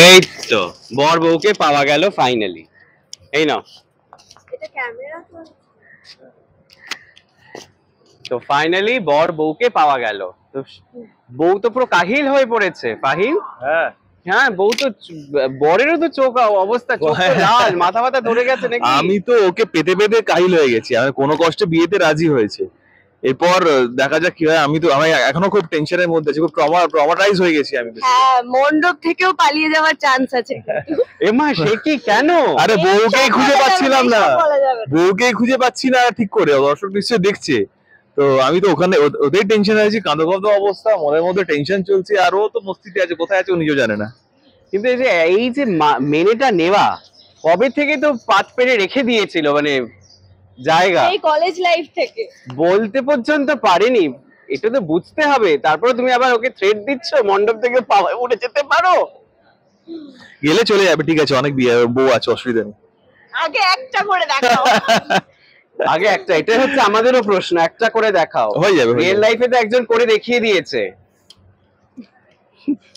এই তো বর বউকে পাওয়া গেল ফাইনালি। এই নাও। এটা ক্যামেরা তো ফাইনালি বর বউকে পাওয়া গেল। তো বউ তো পুরো কাহিল হয়ে পড়েছে। ফাহিম, হ্যাঁ হ্যাঁ বউ তো বরেরও তো চোখ অবস্থা, চোখ তো লাল, মাথা মাথা ধরে গেছে নাকি? আমি তো ওকে পেতে পেতে কাহিল হয়ে গেছি, আমি কোনো কষ্টে বিয়েতে রাজি হয়েছে। এরপর দেখা যাক কি হয়। আমি এখনো খুব টেনশনের মধ্যে আছি, খুব ট্রমাটাইজ হয়ে গেছি আমি। হ্যাঁ, মণ্ডপ থেকেও পালিয়ে যাওয়ার চান্স আছে। এমা সে কি, কেন? আরে বউকেই খুঁজে পাচ্ছিলাম না, বলা যাবে না। বউকেই খুঁজে পাচ্ছি না ঠিক করে। দর্শক নিশ্চয় দেখছে তো, আমি তো ওখানে ওদের টেনশন আছি, কাঁদো কাঁদো অবস্থা, মনের মধ্যে টেনশন চলছে। আর ও তো মস্তিতে আছে, কোথায় আছে ও নিজেও জানে না। কিন্তু এই যে মেনেটা নেওয়া, কবে থেকে তো পাত পেরে রেখে দিয়েছিল, মানে জায়গা এই কলেজ লাইফ থেকে বলতে পর্যন্ত পারেনি। এটা তো বুঝতে হবে। তারপরে তুমি আবার ওকে থ্রেট দিচ্ছ মণ্ডপ থেকে উঠে যেতে পারো। গেলে চলে যাবে, ঠিক আছে, অনেক বিয়ে বউ আছে, অসুবিধা নেই। আগে একটা করে দেখাও। আগে একটা, এটা হচ্ছে আমাদেরও প্রশ্ন, একটা করে দেখাও। হয়ে যাবে। রিয়েল লাইফে তো একজন করে দেখিয়ে দিয়েছে।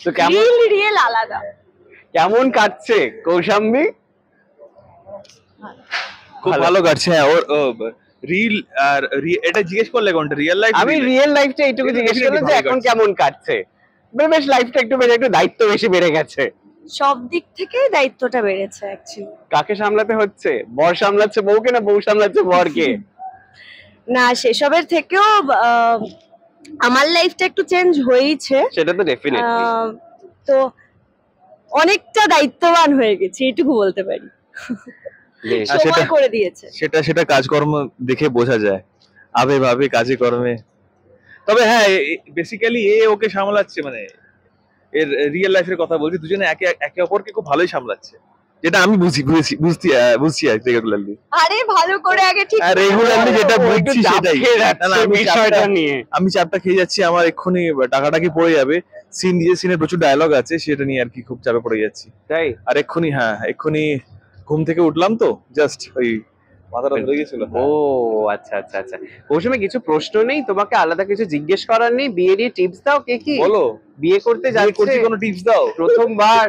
তো কেমন রিয়েল আলাদা। কেমন কাটছে কৌশাম্বী? খুব ভালো কাটছে। হ্যাঁ, ওর রিল আর এটা জিজ্ঞেস করলে কোনটা রিয়েল লাইফ? আমি রিয়েল লাইফটা এইটুকু জিজ্ঞেস করলাম যে এখন কেমন কাটছে। বেশ লাইফটা একটু দায়িত্ব বেশি বেড়ে গেছে। সব দিক থেকে দায়িত্বটা বেড়েছে অ্যাকচুয়ালি। কাকে সামলাতে হচ্ছে? বর সামলাচ্ছে বউকে, না বউ সামলাচ্ছে বরকে? না, সেসবের থেকেও আমার লাইফটা একটু চেঞ্জ হয়েছে। সেটা তো ডেফিনেটলি। তো অনেকটা দায়িত্ববান হয়ে গেছি, এটুকু বলতে পারি। সময় করে দিয়েছে। সেটা কাজকর্ম দেখে বোঝা যায়, আবে ভাবে কাজে কর্মে। তবে হ্যাঁ, বেসিক্যালি ওকে সামলাচ্ছে, মানে এর রিয়েল লাইফের কথা বলছি, দুজনে একে অপরকে খুব ভালোই সামলাচ্ছে, যেটা আমি বুঝছি রেগুলারলি। আরে ভালো করে আগে ঠিক রেগুলারলি যেটা বুঝছি সেটাই। বিষয়টা নিয়ে আমি চাপটা খেয়ে যাচ্ছি, আমার এক্ষুনি টাকাটা কি পড়ে যাবে। সিনের প্রচুর ডায়লগ আছে, সেটা নিয়ে আর কি খুব চাপে পড়ে যাচ্ছি। তাই? আর এক্ষুনি ঘুম থেকে উঠলাম তো, জাস্ট ওই মাথাটা ধরে গেছিল। ও আচ্ছা আচ্ছা আচ্ছা। ওই সময় কিছু প্রশ্ন নেই তোমাকে, আলাদা কিছু জিজ্ঞেস করার নেই? বিয়ে নিয়ে টিপস দাও। কে কি বলো, বিয়ে করতে যাচ্ছে, কোনো টিপস দাও। প্রথমবার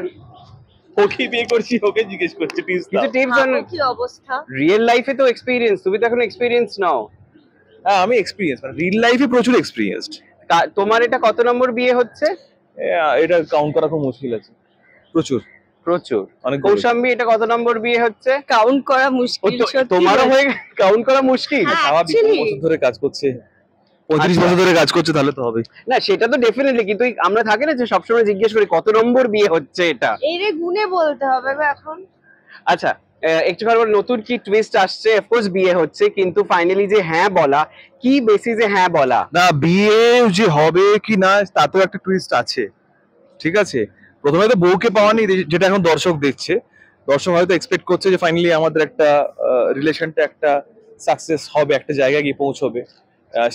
ওকে বিয়ে করছি, ওকে জিজ্ঞেস করছি টিপস দাও। কিছু টিপস দাও। কি অবস্থা? রিয়েল লাইফে তো এক্সপেরিয়েন্স, তুমি তো এখন এক্সপেরিয়েন্স নাও। হ্যাঁ, আমি এক্সপেরিয়েন্স, মানে রিয়েল লাইফে প্রচুর এক্সপেরিয়েন্সড। তোমার এটা কত নম্বর বিয়ে হচ্ছে? এটা কাউন্ট করা খুব মুশকিল আছে, প্রচুর প্রচুর। অনেক। কৌশাম্বী, এটা কত নম্বর বিয়ে হচ্ছে? কাউন্ট করা মুশকিল। তোমারও হয়ে কাউন্ট করা মুশকিল? স্বাভাবিক, বছর ধরে কাজ করছে, 35 বছর ধরে কাজ করছে, তাহলে তো হবে। না সেটা তো ডেফিনেটলি, কিন্তু আমরা থাকে না যে সবসময় জিজ্ঞেস করি কত নম্বর বিয়ে হচ্ছে, এটা এরে গুনে বলতে হবে এখন। আচ্ছা, একটু নতুন কি টুইস্ট আসছে? অফকোর্স বিয়ে হচ্ছে, কিন্তু ফাইনালি যে হ্যাঁ বলা, কি বেসিসে হ্যাঁ বলা? না, বিয়ে যে হবে কি না তাতেও একটা টুইস্ট আছে, ঠিক আছে। প্রথমে তো বউকে পাওয়া নেই, যেটা এখন দর্শক দেখছে। দর্শক হয়তো এক্সপেক্ট করছে যে ফাইনালি আমাদের একটা রিলেশনটা একটা সাকসেস হবে, একটা জায়গায় গিয়ে পৌঁছবে।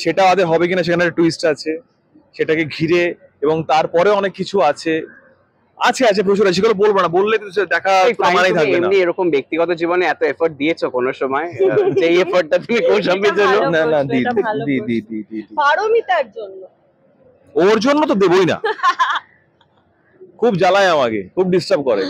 সেটা আমাদের হবে কিনা সেখানে একটা টুইস্ট আছে, সেটাকে ঘিরে। এবং তারপরে অনেক কিছু আছে আছে আছে প্রচুর আছে, সেগুলো বলবো না, বললে তো দেখা মানেই থাকবে না। এমনি এরকম ব্যক্তিগত জীবনে এত এফর্ট দিয়েছো কোনো সময়? যেই এফর্টটা তুমি কৌশাম্বীর জন্য? না না, দি পারমিতার জন্য, ওর জন্য তো দেবই না। খুব জ্বালায় আমাকে, খুব ডিস্টার্ব করে।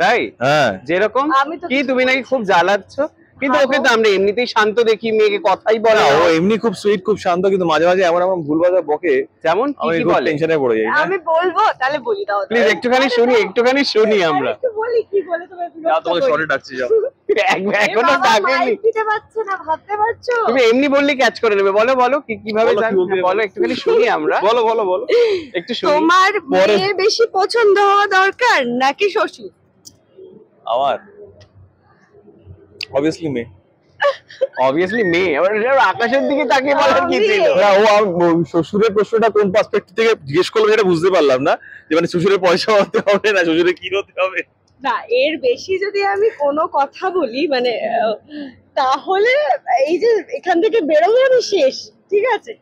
তাই? হ্যাঁ, যেরকম কি তুমি নাকি খুব জ্বালাচ্ছ? কিন্তু ওকে তো আমরা এমনিতেই শান্ত দেখি, মেয়েকে কথাই বলে না। ও এমনি খুব সুইট, খুব শান্ত, কিন্তু মাঝে মাঝে এমন এমন ভুলভাল বকে, যেমন আমি কি খুব বলে? টেনশনে পড়ে যাই। আমি বলবো? তাহলে বলি দাও প্লিজ একটুখানি শুনি আমরা। একটু বলি কি বলে তোমাকে সরে ডাকছি, যাও। এখনো ডাকেনি। দিতে পারছো না, ভাবতে পারছো? তুমি এমনি বললে ক্যাচ করে নেবে। বলো বলো কিভাবে বলো, একটুখানি শুনি আমরা। বলো বলো বলো, একটু শুনি। তোমার মেয়ে বেশি পছন্দ হওয়া দরকার নাকি শ্বশুর? আমার অবভিয়াসলি মেয়ে। অবভিয়াসলি মেয়ে। আকাশের দিকে তাকিয়ে বলার কি ছিল? না, শ্বশুরের প্রশ্নটা কোন পার্সপেক্টিভ থেকে জিজ্ঞেস করলো সেটা বুঝতে পারলাম না, যে মানে শ্বশুরের পয়সা হতে হবে না শ্বশুরের কি হতে হবে। না, এর বেশি যদি আমি কোনো কথা বলি মানে তাহলে এই যে এখান থেকে বেরোবে আমি শেষ, ঠিক আছে?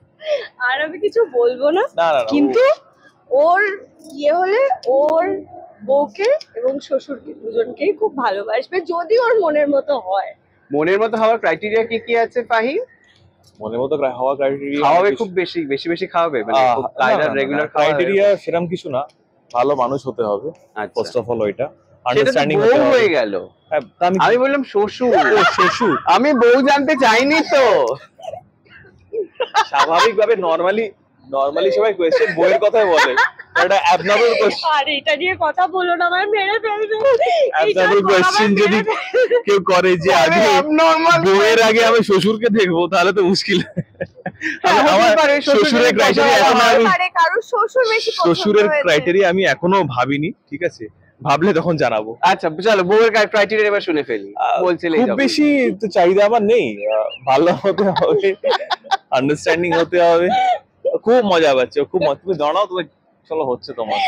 আর আমি কিছু বলবো না। কিন্তু ওর ইয়ে হলে ওর বউকে এবং শ্বশুরকে দুজনকেই খুব ভালোবাসবে, যদি ওর মনের মতো হয়। মনের মতো হওয়ার ক্রাইটেরিয়া কি কি আছে ফাহিম? মনের মতো হওয়া ক্রাইটেরিয়া খাওয়াবে, খুব বেশি বেশি খাওয়াবে, মানে খুব কায়দা রেগুলার ক্রাইটেরিয়া সেরকম কিছু না। ভালো মানুষ হতে হবে আচ্ছা ফার্স্ট অফ অল, ওইটা সেটা তো আন্ডারস্ট্যান্ডিং বউ হতে হবে। হয়ে গেল। হ্যাঁ, তা আমি বললাম শ্বশুর। ও, শ্বশুর। আমি বউ জানতে চাইনি তো। স্বাভাবিকভাবে নরমালি সবাই কোয়েশ্চেন বইয়ের কথাই বলে, এটা অ্যাবনর্মাল কোয়েশ্চেন। আর এটা নিয়ে কথা বলো না, আমার মেরে ফেলবে। অ্যাবনর্মাল কোয়েশ্চেন যদি কেউ করে যে আরে আগে abnormal বউয়ের আগে আমি শ্বশুরকে দেখবো, তাহলে তো মুশকিল। হ্যাঁ, হতে আমার পারে, শ্বশুরের শ্বশুরের ক্রাইটেরিয়া কথা এখনো বলা আমি আরে কারোর শ্বশুর বেশি পছন্দ শ্বশুরের হয়েছে। ক্রাইটেরিয়া আমি এখনো ভাবিনি, ঠিক আছে, ভাবলে তখন জানাবো। আচ্ছা চলো বউয়ের ক্রাইটেরিয়া এবার শুনে ফেলি। বলছিলে খুব যখন। বেশি তো চাহিদা আমার নেই, ভালো হতে হবে, আন্ডারস্ট্যান্ডিং হতে হবে, খুব মজা পাচ্ছে, খুব মজা। তুমি দাঁড়াও, তুমি চলো হচ্ছে তোমার।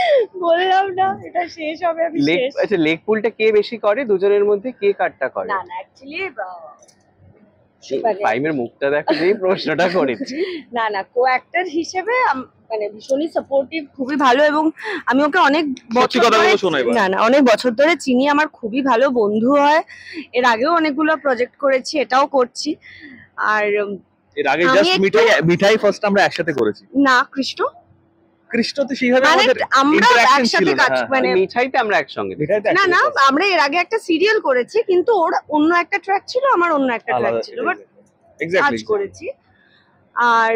বললাম না এটা শেষ হবে, আমি লেগ শেষ। আচ্ছা লেগ পুলটা কে বেশি করে দুজনের মধ্যে, কে কাটটা করে? না না অ্যাকচুয়ালি ফাইমের মুখটা দেখো, যেই প্রশ্নটা করেছি। না না কো অ্যাক্টর হিসেবে মানে ভীষণই সাপোর্টিভ, খুবই ভালো, এবং আমি ওকে অনেক সত্যি বছর কথা ধরে বলো, শোনো এবার। না না অনেক বছর ধরে চিনি, আমার খুবই ভালো বন্ধু হয়। এর আগেও অনেকগুলো প্রজেক্ট করেছি, এটাও করছি। আর এর আগে আমি জাস্ট একটু- মিঠাই ফার্স্ট আমরা একসাথে করেছি। না কৃষ্ণ কৃষ্ণ তো সেইভাবে মানে আমাদের আমরা interaction ছিল একসাথে না, কাজ হ্যাঁ, মানে মিঠাইতে আমরা একসঙ্গে। মিঠাইতে না না একসাথে আমরা এর আগে একটা সিরিয়াল করেছি, কিন্তু ওর অন্য একটা ট্র্যাক ছিল, আমার অন্য একটা ট্র্যাক আলাদা ছিল, বাট কাজ এক্স্যাক্টলি। করেছি। আর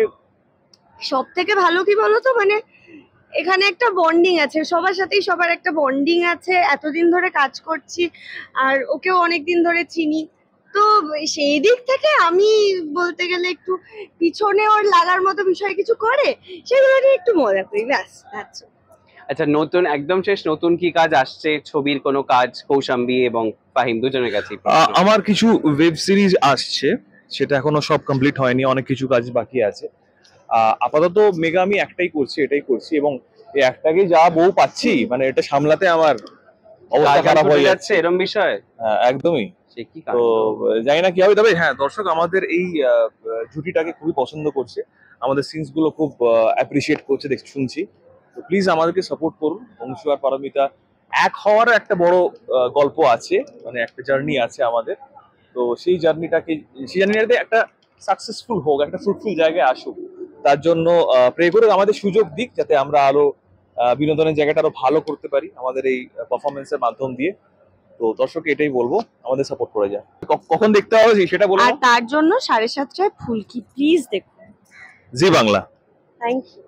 সব থেকে ভালো কি বলতো, মানে এখানে একটা বন্ডিং আছে, সবার সাথেই সবার একটা বন্ডিং আছে, এতদিন ধরে কাজ করছি, আর ওকেও অনেকদিন ধরে চিনি। তো সেই দিক থেকে আমি বলতে গেলে একটু পিছনে ওর লাগার মতো বিষয় কিছু করে সেগুলো নিয়ে একটু মজা করি, ব্যাস। that's all. আচ্ছা নতুন একদম শেষ, নতুন কি কাজ আসছে? ছবির কোনো কাজ কৌশাম্বী এবং ফাহিম দুজনের কাছে? আমার কিছু ওয়েব সিরিজ আসছে, সেটা এখনো সব কমপ্লিট হয়নি, অনেক কিছু কাজ বাকি আছে। আপাতত মেগা আমি একটাই করছি, এটাই করছি, এবং এই একটাকে যা বউ পাচ্ছি, মানে এটা সামলাতে আমার অবস্থা খারাপ হয়ে যাচ্ছে। এরকম বিষয় একদমই। সে কি তো কাণ্ড। জানি না কি হবে, তবে হ্যাঁ, দর্শক আমাদের এই জুটিটাকে খুবই পছন্দ করছে, আমাদের সিনস গুলো খুব অ্যাপ্রিসিয়েট করছে, শুনছি। তো প্লিজ আমাদেরকে সাপোর্ট করুন। অংশু আর পারমিতা এক হওয়ার একটা বড় গল্প আছে, মানে একটা জার্নি আছে আমাদের। তো সেই জার্নিটাতে একটা সাকসেসফুল হোক, একটা ফ্রুটফুল জায়গায় আসুক, তার জন্য প্রে করে আমাদের সুযোগ দিক, যাতে আমরা আরো বিনোদনের জায়গাটা আরো ভালো করতে পারি আমাদের এই পারফরমেন্সের মাধ্যম দিয়ে। তো দর্শক এটাই বলবো, আমাদের সাপোর্ট করে যায়। কখন দেখতে হবে সেটা বলবো। আর তার জন্য 7:30টায় ফুলকি প্লিজ দেখুন। জি বাংলা। Thank you.